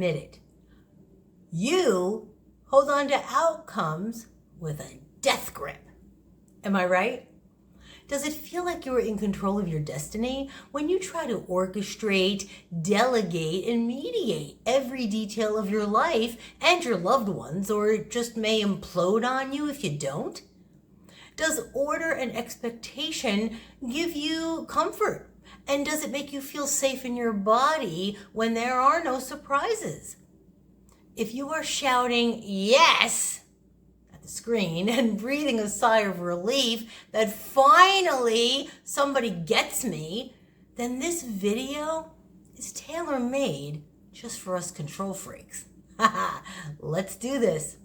admit it. You hold on to outcomes with a death grip. Am I right? Does it feel like you're in control of your destiny when you try to orchestrate, delegate, and mediate every detail of your life and your loved ones, or it just may implode on you if you don't? Does order and expectation give you comfort? And does it make you feel safe in your body when there are no surprises? If you are shouting yes at the screen and breathing a sigh of relief that finally somebody gets me, then this video is tailor-made just for us control freaks. Let's do this.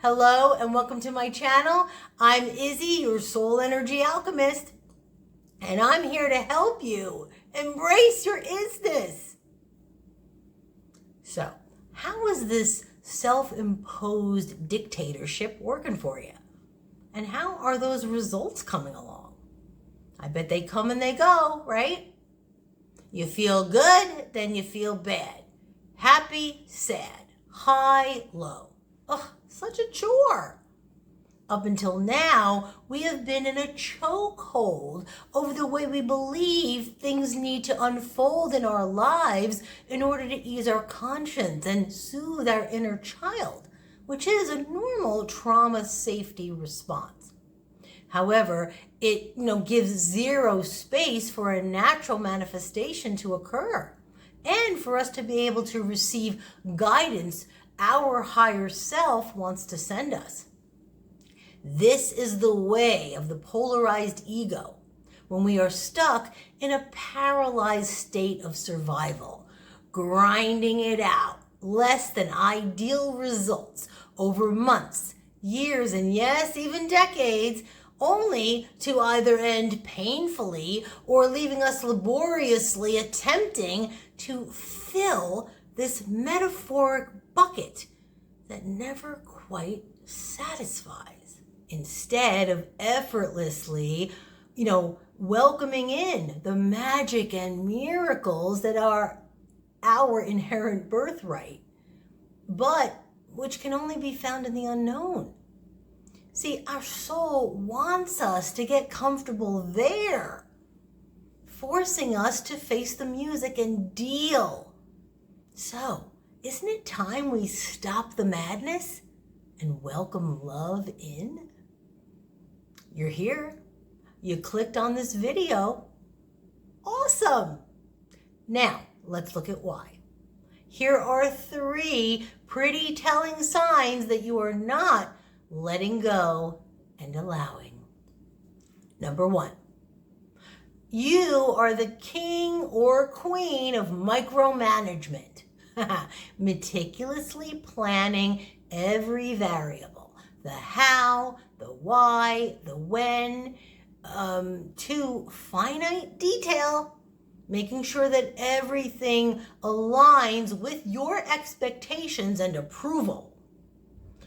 Hello and welcome to my channel. I'm Izzy, your soul energy alchemist, and I'm here to help you embrace your is-ness. So, how is this self-imposed dictatorship working for you? And how are those results coming along? I bet they come and they go, right? You feel good, then you feel bad. Happy, sad, high, low. Ugh, such a chore. Up until now, we have been in a chokehold over the way we believe things need to unfold in our lives in order to ease our conscience and soothe our inner child, which is a normal trauma safety response. However, it gives zero space for a natural manifestation to occur and for us to be able to receive guidance our higher self wants to send us. This is the way of the polarized ego, when we are stuck in a paralyzed state of survival, grinding it out, less than ideal results over months, years, and yes, even decades, only to either end painfully or leaving us laboriously attempting to fill this metaphoric bucket that never quite satisfies. Instead of effortlessly, welcoming in the magic and miracles that are our inherent birthright, but which can only be found in the unknown. See, our soul wants us to get comfortable there, forcing us to face the music and deal. So, isn't it time we stop the madness and welcome love in? You're here. You clicked on this video. Awesome. Now, let's look at why. Here are 3 pretty telling signs that you are not letting go and allowing. Number 1, you are the king or queen of micromanagement, meticulously planning every variable, the how, the why, the when, to finite detail, making sure that everything aligns with your expectations and approval.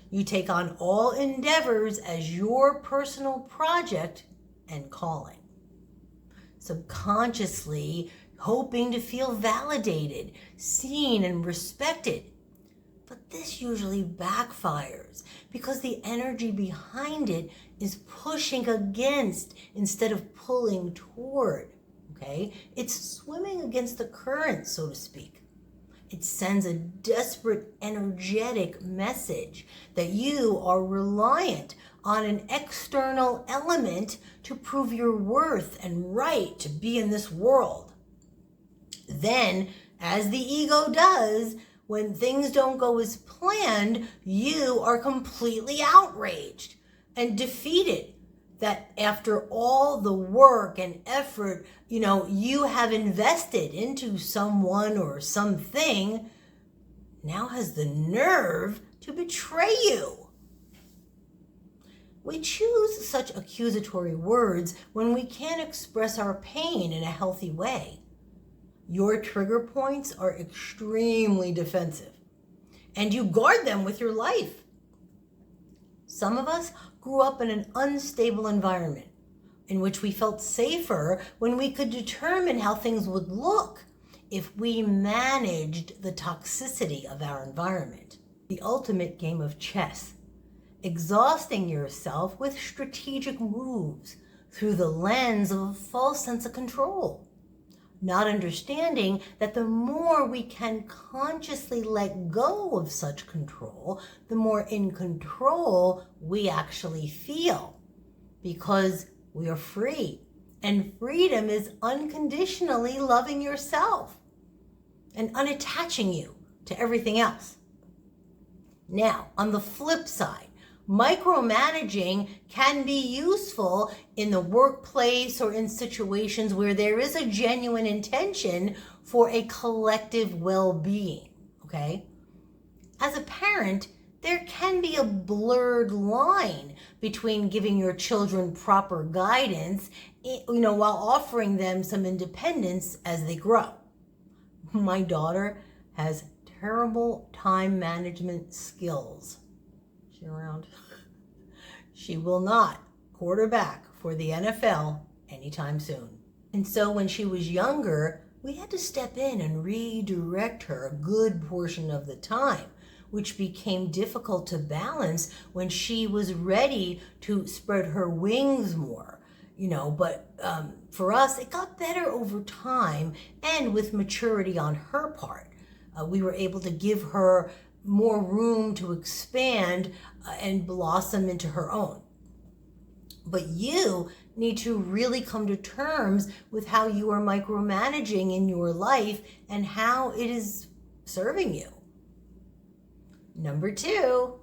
You take on all endeavors as your personal project and calling. Subconsciously hoping to feel validated, seen, and respected. But this usually backfires because the energy behind it is pushing against instead of pulling toward, okay? It's swimming against the current, so to speak. It sends a desperate, energetic message that you are reliant on an external element to prove your worth and right to be in this world. Then, as the ego does, when things don't go as planned, you are completely outraged and defeated that after all the work and effort, you have invested into someone or something, now has the nerve to betray you. We choose such accusatory words when we can't express our pain in a healthy way. Your trigger points are extremely defensive, and you guard them with your life. Some of us grew up in an unstable environment in which we felt safer when we could determine how things would look if we managed the toxicity of our environment. The ultimate game of chess, exhausting yourself with strategic moves through the lens of a false sense of control. Not understanding that the more we can consciously let go of such control, the more in control we actually feel, because we are free. And freedom is unconditionally loving yourself and unattaching you to everything else. Now, on the flip side, micromanaging can be useful in the workplace or in situations where there is a genuine intention for a collective well-being, okay? As a parent, there can be a blurred line between giving your children proper guidance, while offering them some independence as they grow. My daughter has terrible time management skills. She around? She will not quarterback for the NFL anytime soon. And so when she was younger, we had to step in and redirect her a good portion of the time, which became difficult to balance when she was ready to spread her wings more. But for us, it got better over time, and with maturity on her part. We were able to give her more room to expand and blossom into her own. But you need to really come to terms with how you are micromanaging in your life and how it is serving you. Number 2,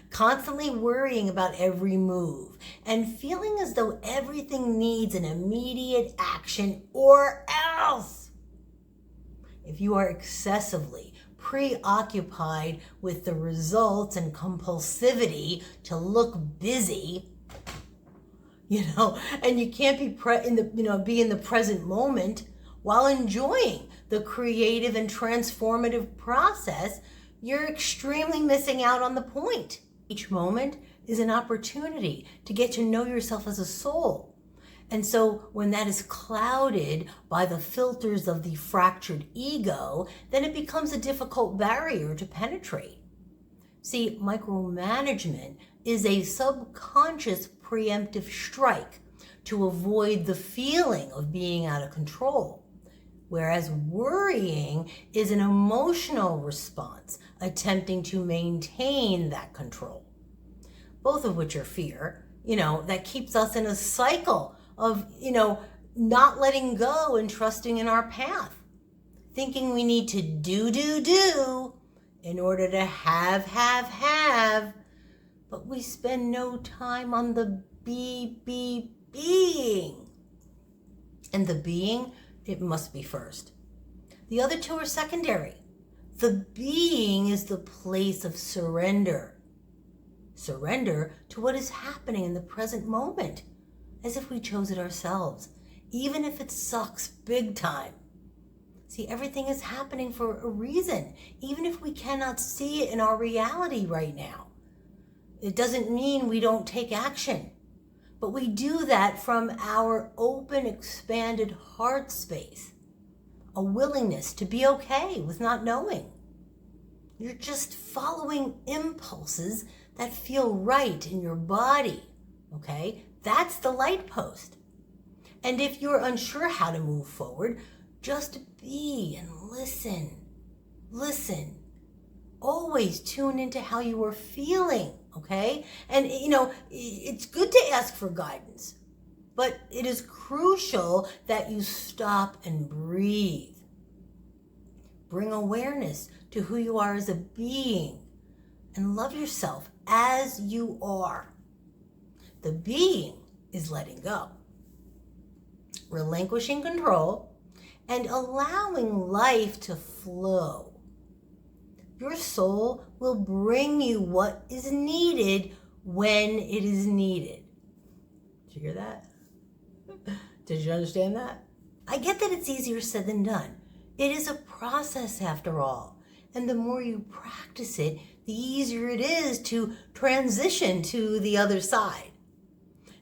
constantly worrying about every move and feeling as though everything needs an immediate action or else. If you are excessively preoccupied with the results and compulsivity to look busy, and you can't be be in the present moment while enjoying the creative and transformative process, you're extremely missing out on the point. Each moment is an opportunity to get to know yourself as a soul. And so when that is clouded by the filters of the fractured ego, then it becomes a difficult barrier to penetrate. See, micromanagement is a subconscious preemptive strike to avoid the feeling of being out of control, whereas worrying is an emotional response attempting to maintain that control, both of which are fear, that keeps us in a cycle of, not letting go and trusting in our path, thinking we need to do in order to have, but we spend no time on the being. And the being, it must be first. The other two are secondary. The being is the place of surrender. Surrender to what is happening in the present moment, as if we chose it ourselves, even if it sucks big time. See, everything is happening for a reason, even if we cannot see it in our reality right now. It doesn't mean we don't take action, but we do that from our open, expanded heart space, a willingness to be okay with not knowing. You're just following impulses that feel right in your body, okay? That's the light post. And if you're unsure how to move forward, just be and listen. Listen. Always tune into how you are feeling, okay? And, it's good to ask for guidance, but it is crucial that you stop and breathe. Bring awareness to who you are as a being and love yourself as you are. The being is letting go, relinquishing control, and allowing life to flow. Your soul will bring you what is needed when it is needed. Did you hear that? Did you understand that? I get that it's easier said than done. It is a process after all. And the more you practice it, the easier it is to transition to the other side.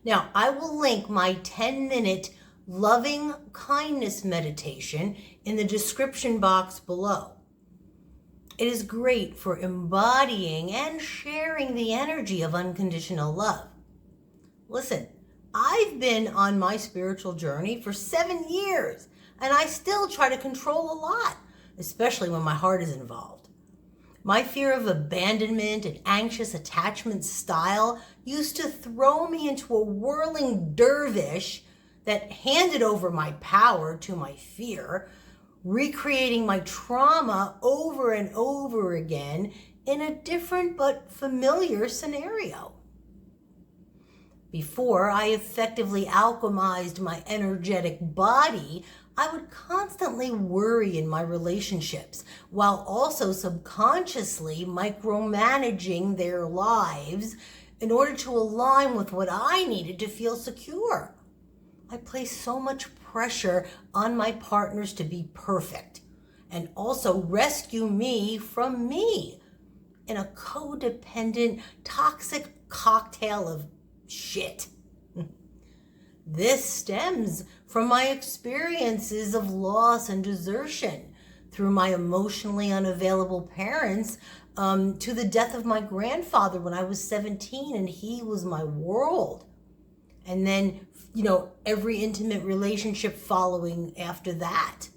Now, I will link my 10-minute loving kindness meditation in the description box below. It is great for embodying and sharing the energy of unconditional love. Listen, I've been on my spiritual journey for 7 years, and I still try to control a lot, especially when my heart is involved. My fear of abandonment and anxious attachment style used to throw me into a whirling dervish that handed over my power to my fear, recreating my trauma over and over again in a different but familiar scenario. Before I effectively alchemized my energetic body, I would constantly worry in my relationships while also subconsciously micromanaging their lives in order to align with what I needed to feel secure. I placed so much pressure on my partners to be perfect and also rescue me from me in a codependent, toxic cocktail of shit. This stems from my experiences of loss and desertion through my emotionally unavailable parents, to the death of my grandfather when I was 17 and he was my world. And then, every intimate relationship following after that.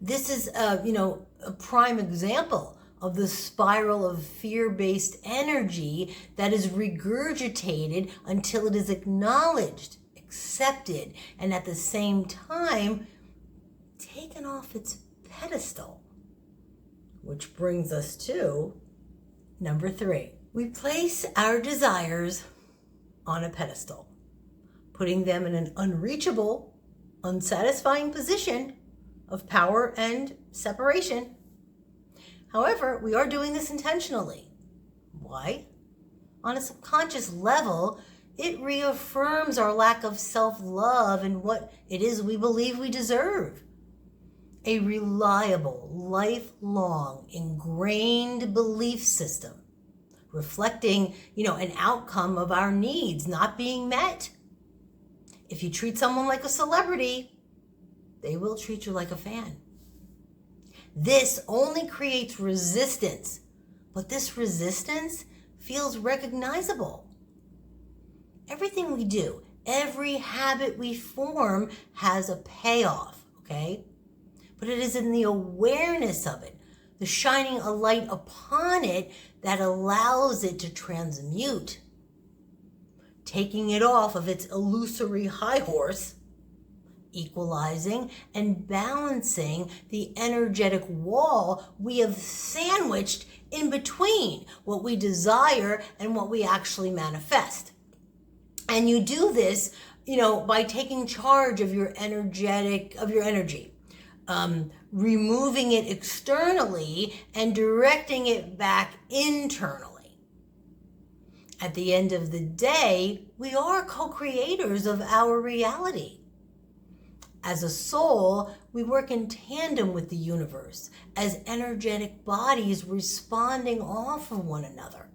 This is, a prime example of the spiral of fear-based energy that is regurgitated until it is acknowledged, accepted, and at the same time taken off its pedestal. Which brings us to number 3. We place our desires on a pedestal, putting them in an unreachable, unsatisfying position of power and separation. However, we are doing this intentionally. Why? On a subconscious level, it reaffirms our lack of self-love and what it is we believe we deserve. A reliable, lifelong, ingrained belief system reflecting, an outcome of our needs not being met. If you treat someone like a celebrity, they will treat you like a fan. This only creates resistance, but this resistance feels recognizable. Everything we do, every habit we form has a payoff, okay? But it is in the awareness of it, the shining a light upon it, that allows it to transmute. Taking it off of its illusory high horse, equalizing and balancing the energetic wall we have sandwiched in between what we desire and what we actually manifest. And you do this, by taking charge of your energy, removing it externally and directing it back internally. At the end of the day, we are co-creators of our reality. As a soul, we work in tandem with the universe as energetic bodies responding off of one another.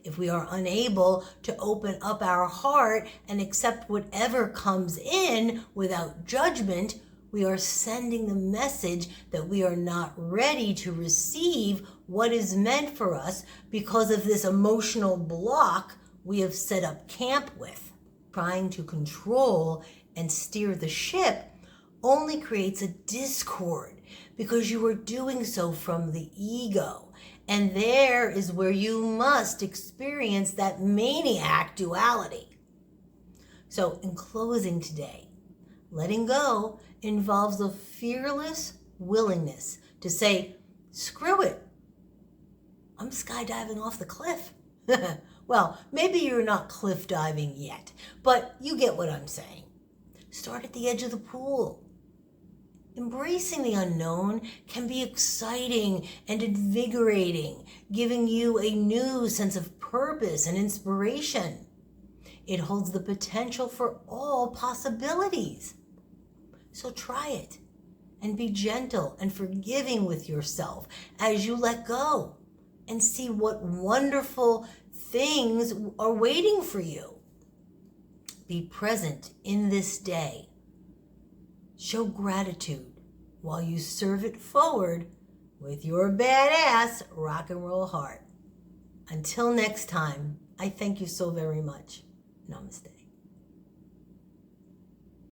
If we are unable to open up our heart and accept whatever comes in without judgment, we are sending the message that we are not ready to receive what is meant for us because of this emotional block we have set up camp with. Trying to control and steer the ship only creates a discord because you are doing so from the ego. And there is where you must experience that maniac duality. So in closing today, letting go involves a fearless willingness to say, screw it, I'm skydiving off the cliff. Well, maybe you're not cliff diving yet, but you get what I'm saying. Start at the edge of the pool. Embracing the unknown can be exciting and invigorating, giving you a new sense of purpose and inspiration. It holds the potential for all possibilities. So try it and be gentle and forgiving with yourself as you let go and see what wonderful things are waiting for you. Be present in this day. Show gratitude while you serve it forward with your badass rock and roll heart. Until next time, I thank you so very much. Namaste.